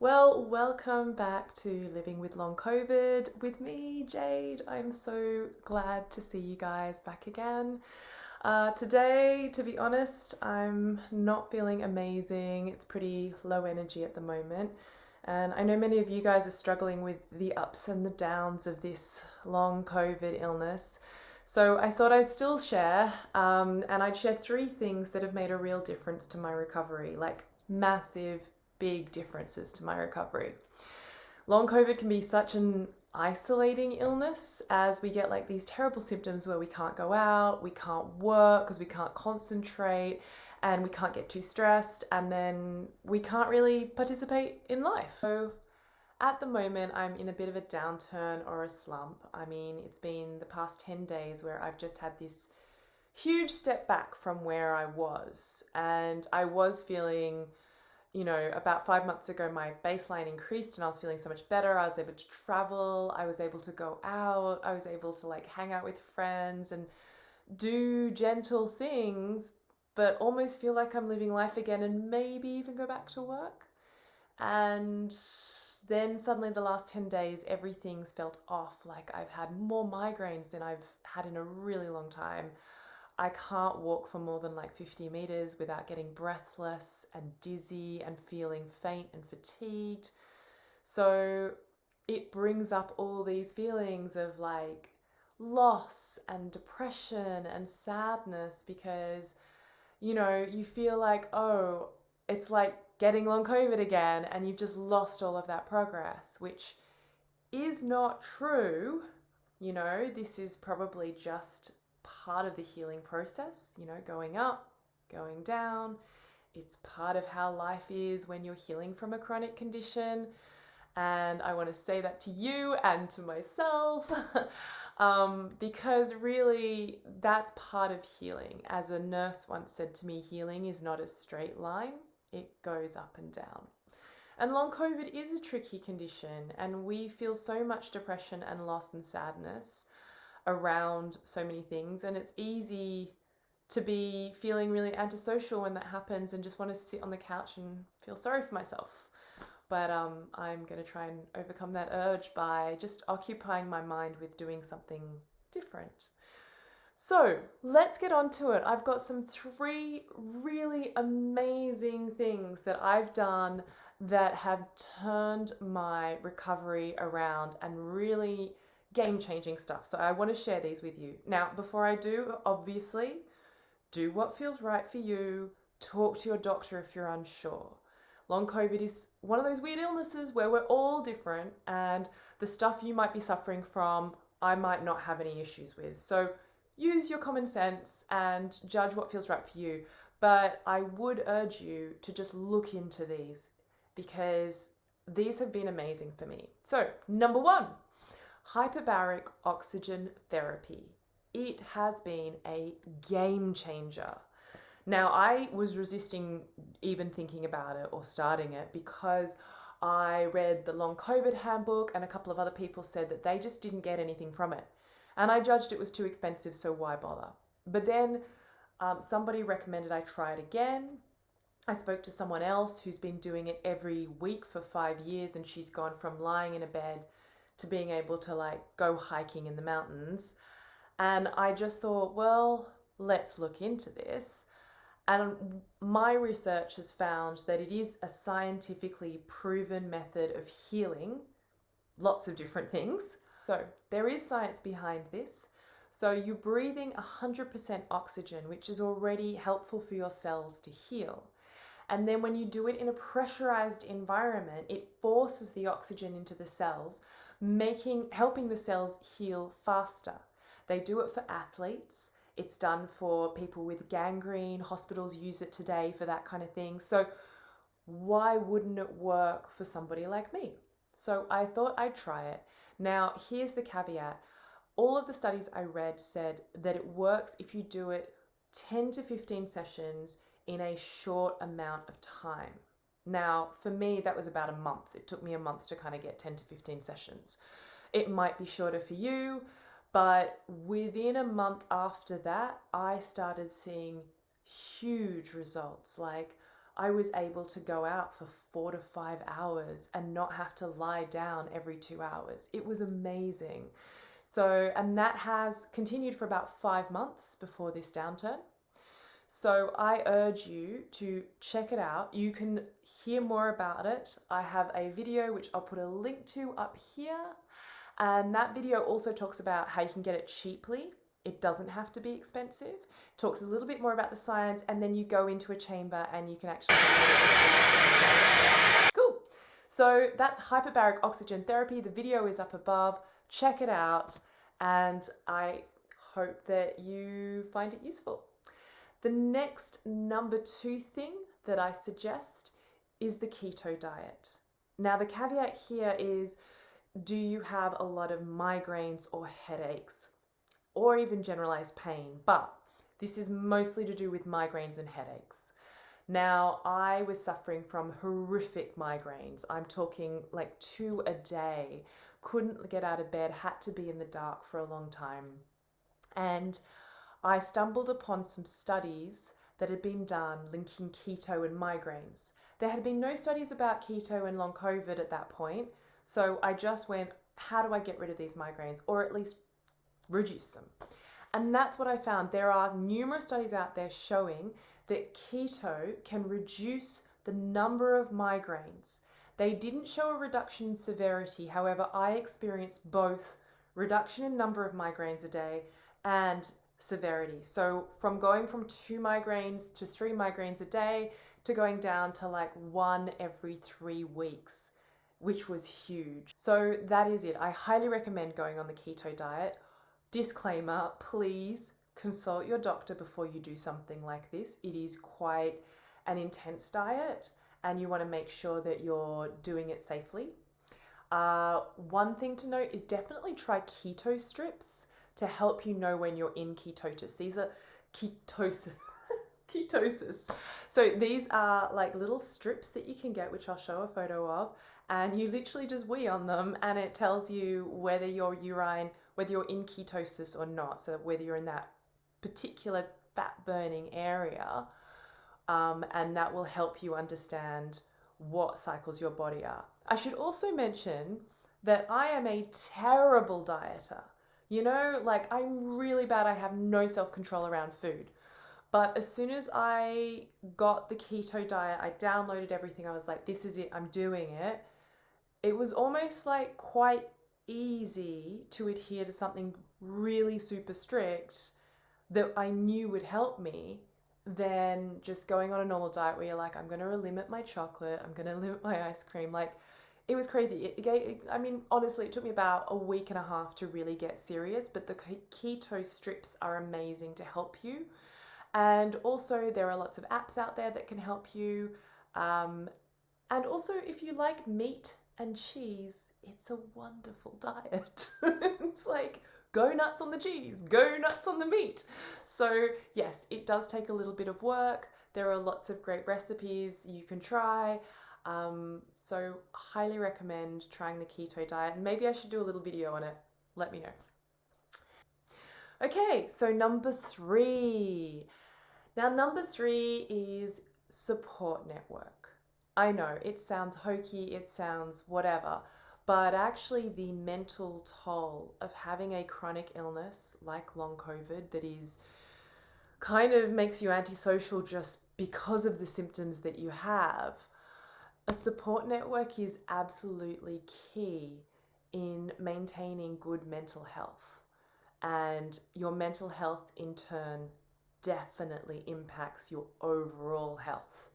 Well, welcome back to Living with Long COVID with me, Jade. I'm so glad to see you guys back again. Today, to be honest, I'm not feeling amazing. It's pretty low energy at the moment. And I know many of you guys are struggling with the ups and the downs of this long COVID illness. So I thought I'd still share, and I'd share three things that have made a real difference to my recovery, like massive, big differences to my recovery. Long COVID can be such an isolating illness as we get like these terrible symptoms where we can't go out, we can't work because we can't concentrate, and we can't get too stressed, and then we can't really participate in life. So at the moment, I'm in a bit of a downturn or a slump. I mean, it's been the past 10 days where I've just had this huge step back from where I was. And I was feeling, about 5 months ago, my baseline increased and I was feeling so much better. I was able to travel, I was able to go out, I was able to like hang out with friends and do gentle things, but almost feel like I'm living life again and maybe even go back to work. And then suddenly the last 10 days, everything's felt off. Like I've had more migraines than I've had in a really long time. I can't walk for more than like 50 meters without getting breathless and dizzy and feeling faint and fatigued. So it brings up all these feelings of like loss and depression and sadness because, you feel like, oh, it's like getting long COVID again and you've just lost all of that progress, which is not true. This is probably just part of the healing process, going up, going down. It's part of how life is when you're healing from a chronic condition. And I want to say that to you and to myself because really that's part of healing. As a nurse once said to me, healing is not a straight line, it goes up and down. And long COVID is a tricky condition, and we feel so much depression and loss and sadness around so many things, and it's easy to be feeling really antisocial when that happens and just want to sit on the couch and feel sorry for myself. But I'm going to try and overcome that urge by just occupying my mind with doing something different. So let's get on to it. I've got three really amazing things that I've done that have turned my recovery around and really game-changing stuff. So I want to share these with you. Now, before I do, obviously, do what feels right for you. Talk to your doctor if you're unsure. Long COVID is one of those weird illnesses where we're all different, and the stuff you might be suffering from, I might not have any issues with. So use your common sense and judge what feels right for you. But I would urge you to just look into these because these have been amazing for me. So, number one, hyperbaric oxygen therapy. It has been a game changer. Now, I was resisting even thinking about it or starting it because I read the long COVID handbook and a couple of other people said that they just didn't get anything from it. And I judged it was too expensive, so why bother? But then somebody recommended I try it again. I spoke to someone else who's been doing it every week for 5 years, and she's gone from lying in a bed to being able to like go hiking in the mountains. And I just thought, well, let's look into this. And my research has found that it is a scientifically proven method of healing lots of different things. So there is science behind this. So you're breathing 100% oxygen, which is already helpful for your cells to heal. And then when you do it in a pressurized environment, it forces the oxygen into the cells, helping the cells heal faster. They do it for athletes. It's done for people with gangrene. Hospitals use it today for that kind of thing. So why wouldn't it work for somebody like me? So I thought I'd try it. Now, here's the caveat. All of the studies I read said that it works if you do it 10 to 15 sessions in a short amount of time. Now, for me, that was about a month. It took me a month to kind of get 10 to 15 sessions. It might be shorter for you, but within a month after that, I started seeing huge results. Like I was able to go out for 4 to 5 hours and not have to lie down every 2 hours. It was amazing. So, and that has continued for about 5 months before this downturn. So I urge you to check it out. You can hear more about it. I have a video which I'll put a link to up here. And that video also talks about how you can get it cheaply. It doesn't have to be expensive. It talks a little bit more about the science, and then you go into a chamber and you can actually Cool. So that's hyperbaric oxygen therapy. The video is up above. Check it out, and I hope that you find it useful. The next number 2 thing that I suggest is the keto diet. Now, the caveat here is, do you have a lot of migraines or headaches or even generalized pain? But this is mostly to do with migraines and headaches. Now, I was suffering from horrific migraines. I'm talking like 2 a day. Couldn't get out of bed, had to be in the dark for a long time. And I stumbled upon some studies that had been done linking keto and migraines. There had been no studies about keto and long COVID at that point, so I just went, how do I get rid of these migraines, or at least reduce them? And that's what I found. There are numerous studies out there showing that keto can reduce the number of migraines. They didn't show a reduction in severity. However, I experienced both reduction in number of migraines a day and severity. So from going from 2 migraines to 3 migraines a day to going down to like 1 every 3 weeks, which was huge. So that is it. I highly recommend going on the keto diet. Disclaimer, please consult your doctor before you do something like this. It is quite an intense diet, and you want to make sure that you're doing it safely. One thing to note is definitely try keto strips to help you know when you're in ketosis. These are ketosis. So these are like little strips that you can get, which I'll show a photo of, and you literally just wee on them and it tells you whether your urine, whether you're in ketosis or not. So whether you're in that particular fat burning area, and that will help you understand what cycles your body are. I should also mention that I am a terrible dieter. You know, like I'm really bad. I have no self-control around food. But as soon as I got the keto diet, I downloaded everything. I was like, this is it. I'm doing it. It was almost like quite easy to adhere to something really super strict that I knew would help me than just going on a normal diet where you're like, I'm going to limit my chocolate. I'm going to limit my ice cream. Like, it was crazy. I mean, honestly, it took me about a week and a half to really get serious, but the keto strips are amazing to help you. And also there are lots of apps out there that can help you. And also if you like meat and cheese, it's a wonderful diet. It's like, go nuts on the cheese, go nuts on the meat. So yes, it does take a little bit of work. There are lots of great recipes you can try. So highly recommend trying the keto diet. Maybe I should do a little video on it. Let me know. Okay, so number 3. Now, number 3 is support network. I know it sounds hokey, it sounds whatever, but actually the mental toll of having a chronic illness like long COVID that is kind of makes you antisocial just because of the symptoms that you have. A support network is absolutely key in maintaining good mental health, and your mental health in turn definitely impacts your overall health.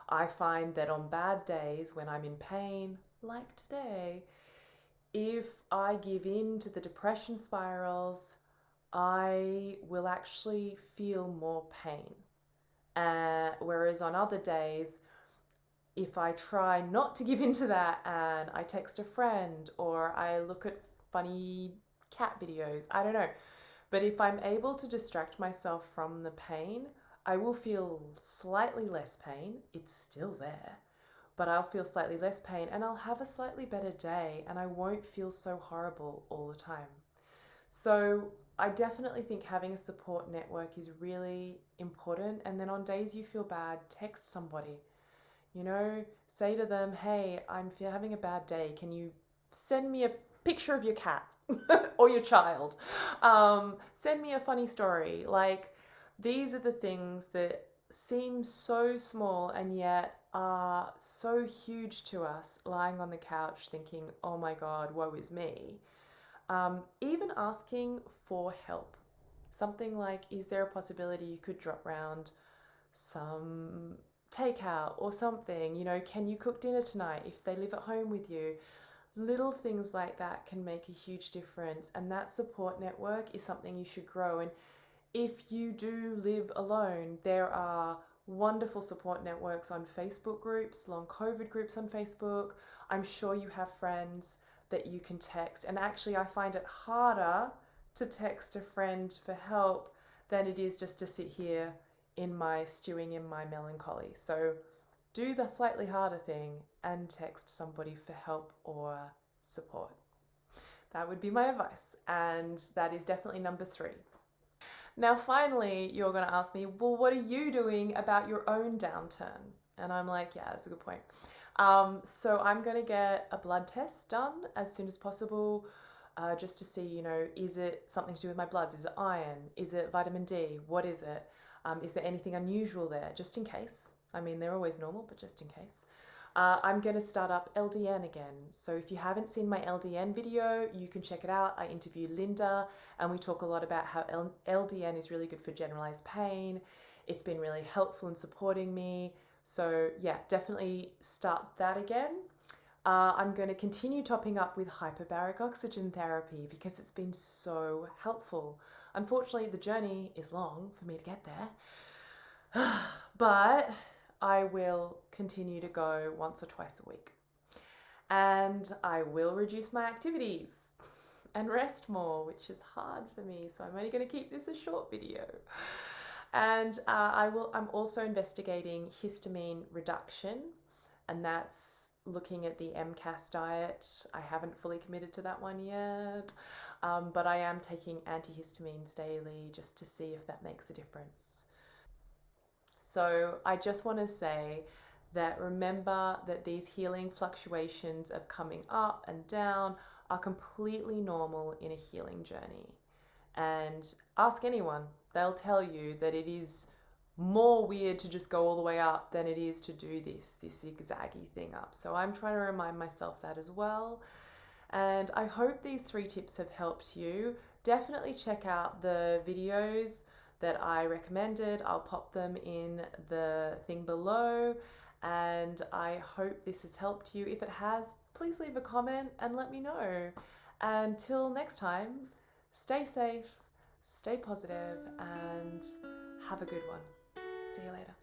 I find that on bad days when I'm in pain, like today, if I give in to the depression spirals, I will actually feel more pain. Whereas on other days, if I try not to give in to that and I text a friend or I look at funny cat videos, I don't know. But if I'm able to distract myself from the pain, I will feel slightly less pain. It's still there, but I'll feel slightly less pain and I'll have a slightly better day and I won't feel so horrible all the time. So I definitely think having a support network is really important. And then on days you feel bad, text somebody. You know, say to them, hey, I'm having a bad day. Can you send me a picture of your cat or your child? Send me a funny story. Like, these are the things that seem so small and yet are so huge to us lying on the couch thinking, oh my God, woe is me. Even asking for help. Something like, is there a possibility you could drop round some takeout or something? You know, can you cook dinner tonight if they live at home with you? Little things like that can make a huge difference, and that support network is something you should grow. And if you do live alone, there are wonderful support networks on Facebook groups, long COVID groups on Facebook. I'm sure you have friends that you can text. And actually, I find it harder to text a friend for help than it is just to sit here stewing in my melancholy. So do the slightly harder thing and text somebody for help or support. That would be my advice. And that is definitely number 3. Now, finally, you're going to ask me, well, what are you doing about your own downturn? And I'm like, yeah, that's a good point. So I'm going to get a blood test done as soon as possible, just to see, you know, is it something to do with my bloods? Is it iron? Is it vitamin D? What is it? Is there anything unusual there? Just in case. I mean, they're always normal, but just in case. I'm going to start up LDN again. So if you haven't seen my LDN video, you can check it out. I interviewed Linda and we talk a lot about how LDN is really good for generalized pain. It's been really helpful in supporting me. So yeah, definitely start that again. I'm going to continue topping up with hyperbaric oxygen therapy because it's been so helpful. Unfortunately, the journey is long for me to get there, but I will continue to go once or twice a week. And I will reduce my activities and rest more, which is hard for me. So I'm only going to keep this a short video. And I'm also investigating histamine reduction, and that's looking at the MCAS diet. I haven't fully committed to that one yet, but I am taking antihistamines daily just to see if that makes a difference. So I just want to say that remember that these healing fluctuations of coming up and down are completely normal in a healing journey. And ask anyone, they'll tell you that it is more weird to just go all the way up than it is to do this zigzaggy thing up. So I'm trying to remind myself that as well. And I hope these 3 tips have helped you. Definitely check out the videos that I recommended. I'll pop them in the thing below. And I hope this has helped you. If it has, please leave a comment and let me know. Until next time, stay safe, stay positive, and have a good one. See you later.